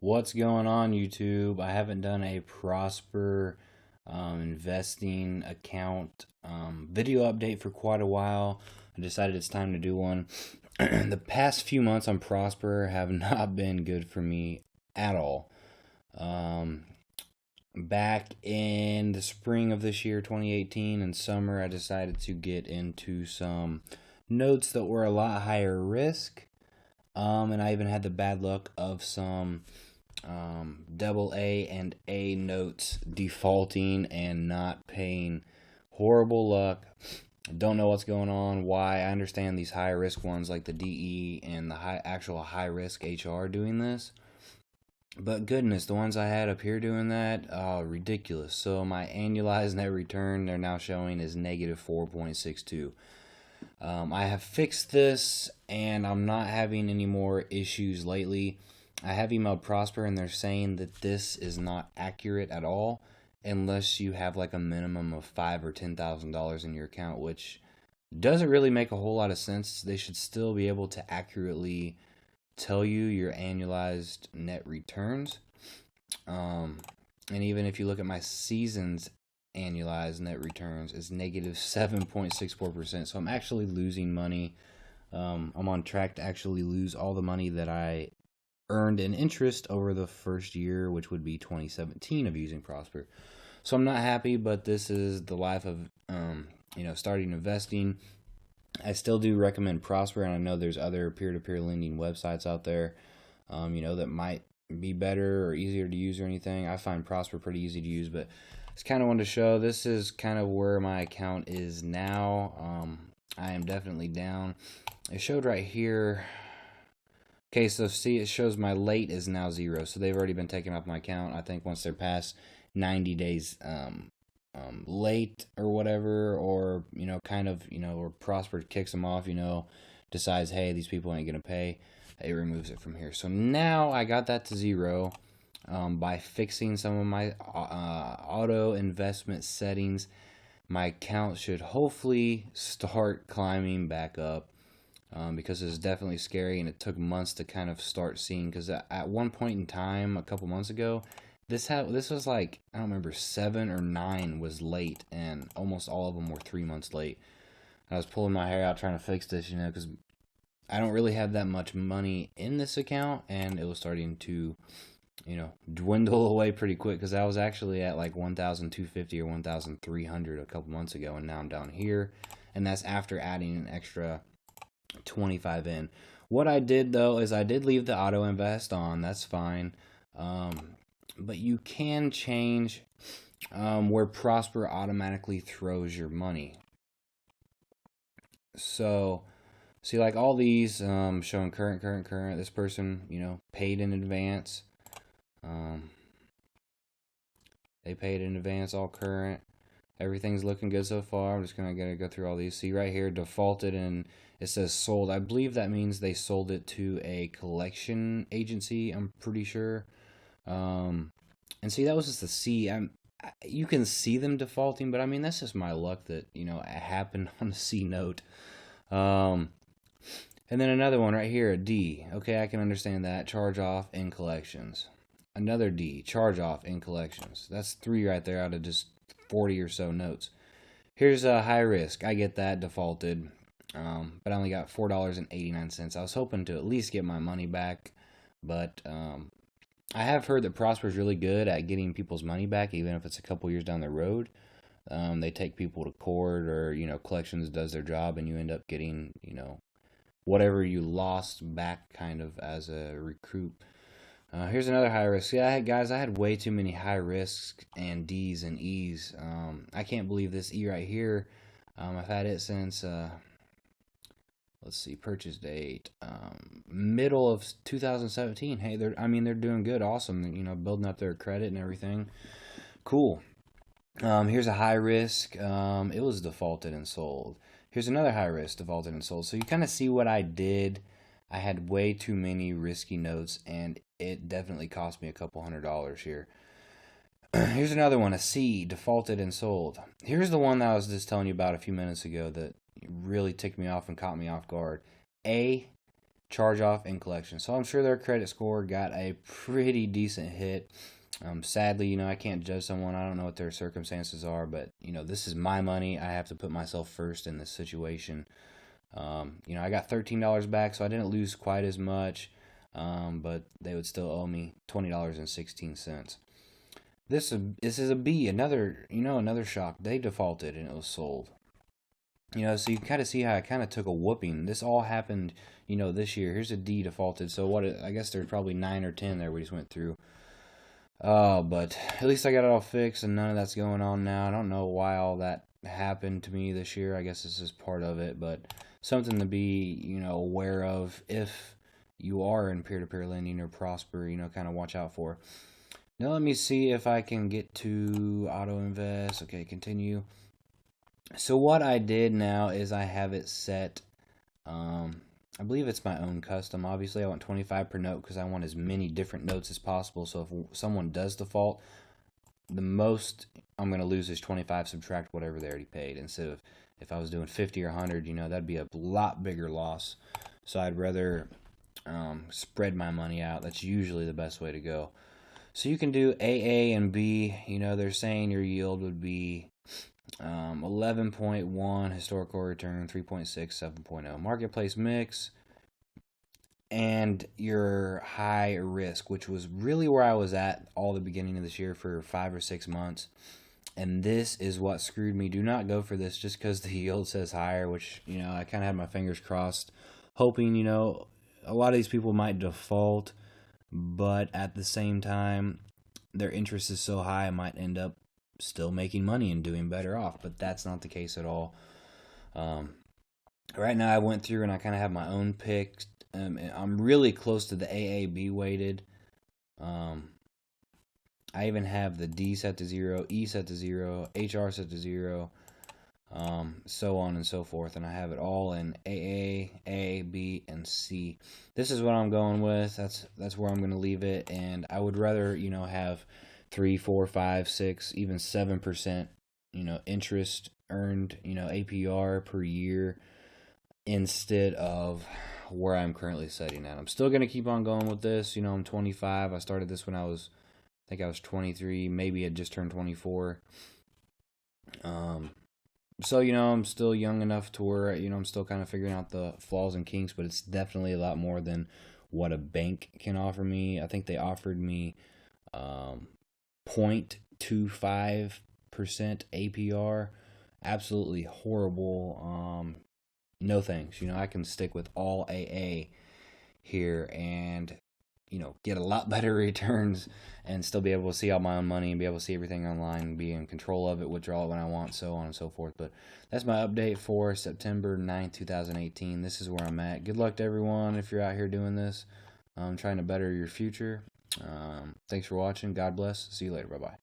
What's going on, YouTube? I haven't done a Prosper investing account video update for quite a while. I decided it's time to do one. The past few months on Prosper have not been good for me at all. Back in the spring of this year, 2018, and summer, I decided to get into some notes that were a lot higher risk. And I even had the bad luck of some double A and A notes defaulting and not paying. Horrible luck. Don't know what's going on, why. I understand these high risk ones like the DE and the actual high risk HR doing this. But goodness, the ones I had up here doing that, ridiculous. So my annualized net return they're now showing is negative 4.62. I have fixed this and I'm not having any more issues lately. I have emailed Prosper and they're saying that this is not accurate at all unless you have like a minimum of $5,000 or $10,000 in your account, which doesn't really make a whole lot of sense. They should still be able to accurately tell you your annualized net returns. And even if you look at my season's annualized net returns, is negative 7.64%. So I'm actually losing money. I'm on track to actually lose all the money that I earned in interest over the first year, which would be 2017 of using Prosper. So I'm not happy, but this is the life of starting investing. I still do recommend Prosper, and I know there's other peer-to-peer lending websites out there, that might be better or easier to use or anything. I find Prosper pretty easy to use, but it's kind of wanted to show. This is kind of where my account is now. I am definitely down. It showed right here. Okay, so see, it shows my late is now 0, so they've already been taken off my account. I think once they're past 90 days late or whatever, or or Prosper kicks them off, decides, hey, these people ain't gonna pay, it removes it from here. So now I got that to 0 by fixing some of my auto investment settings. My account should hopefully start climbing back up. Because it's definitely scary, and it took months to kind of start seeing. Because at one point in time, a couple months ago, this was like, I don't remember, 7 or 9 was late, and almost all of them were 3 months late. I was pulling my hair out trying to fix this, because I don't really have that much money in this account, and it was starting to, dwindle away pretty quick. Because I was actually at like 1,250 or 1,300 a couple months ago, and now I'm down here, and that's after adding an extra 25 in. What I did though is I did leave the auto invest on. That's fine, but you can change where Prosper automatically throws your money. So see, like all these showing current. This person paid in advance. They paid in advance, all current. Everything's looking good so far. I'm just gonna go through all these. See right here, defaulted, and it says sold. I believe that means they sold it to a collection agency. I'm pretty sure. And see, that was just the C. You can see them defaulting, but I mean that's just my luck that it happened on a C note. And then another one right here, a D. Okay, I can understand that. Charge off in collections. Another D. Charge off in collections. That's 3 right there out of just 40 or so notes. Here's a high risk. I get that defaulted, but I only got $4.89. I was hoping to at least get my money back, but I have heard that Prosper is really good at getting people's money back, even if it's a couple years down the road. They take people to court, or collections does their job, and you end up getting whatever you lost back, kind of as a recoup. Here's another high risk. Yeah, I had way too many high risks and D's and E's. I can't believe this E right here. I've had it since, let's see, purchase date, middle of 2017. Hey, they're doing good, awesome. Building up their credit and everything. Cool. Here's a high risk. It was defaulted and sold. Here's another high risk, defaulted and sold. So you kind of see what I did. I had way too many risky notes, and it definitely cost me a couple $100 here. Here's another one, a C, defaulted and sold. Here's the one that I was just telling you about a few minutes ago that really ticked me off and caught me off guard. A, charge off and collection. So I'm sure their credit score got a pretty decent hit. Sadly, I can't judge someone. I don't know what their circumstances are, but this is my money. I have to put myself first in this situation. I got $13 back, so I didn't lose quite as much, but they would still owe me $20.16. This is a B, another shock. They defaulted and it was sold. So you can kind of see how I kind of took a whooping. This all happened, this year. Here's a D defaulted. So I guess there's probably 9 or 10 there we just went through. But at least I got it all fixed and none of that's going on now. I don't know why all that happened to me this year. I guess this is part of it, but something to be, aware of if you are in peer-to-peer lending or Prosper, kind of watch out for. Now let me see if I can get to auto invest. Okay, continue. So what I did now is I have it set, I believe it's my own custom. Obviously I want 25 per note because I want as many different notes as possible. So if someone does default, the most I'm going to lose is 25, subtract whatever they already paid. Instead of if I was doing 50 or 100, that'd be a lot bigger loss. So I'd rather spread my money out. That's usually the best way to go. So you can do AA and B. They're saying your yield would be 11.1 historical return, 3.6, 7.0 marketplace mix, and your high risk, which was really where I was at all the beginning of this year for 5 or 6 months. And this is what screwed me. Do not go for this just because the yield says higher, which, I kind of had my fingers crossed, hoping, a lot of these people might default, but at the same time, their interest is so high, I might end up still making money and doing better off, but that's not the case at all. Right now I went through and I kind of have my own pick. I'm really close to the AAB weighted. I even have the D set to 0, E set to 0, HR set to 0, so on and so forth, and I have it all in AA, A, B, and C. This is what I'm going with. That's where I'm going to leave it, and I would rather have 3, 4, 5, 6, even 7%, interest earned, APR per year instead of where I'm currently setting at. I'm still going to keep on going with this. I'm 25. I started this when I was 23, maybe I just turned 24. So, I'm still young enough to where, I'm still kind of figuring out the flaws and kinks, but it's definitely a lot more than what a bank can offer me. I think they offered me 0.25% APR. Absolutely horrible. No thanks. I can stick with all AA here and get a lot better returns and still be able to see all my own money and be able to see everything online, be in control of it, withdraw it when I want, so on and so forth. But that's my update for September 9th, 2018. This is where I'm at. Good luck to everyone if you're out here doing this. Trying to better your future. Thanks for watching. God bless. See you later. Bye-bye.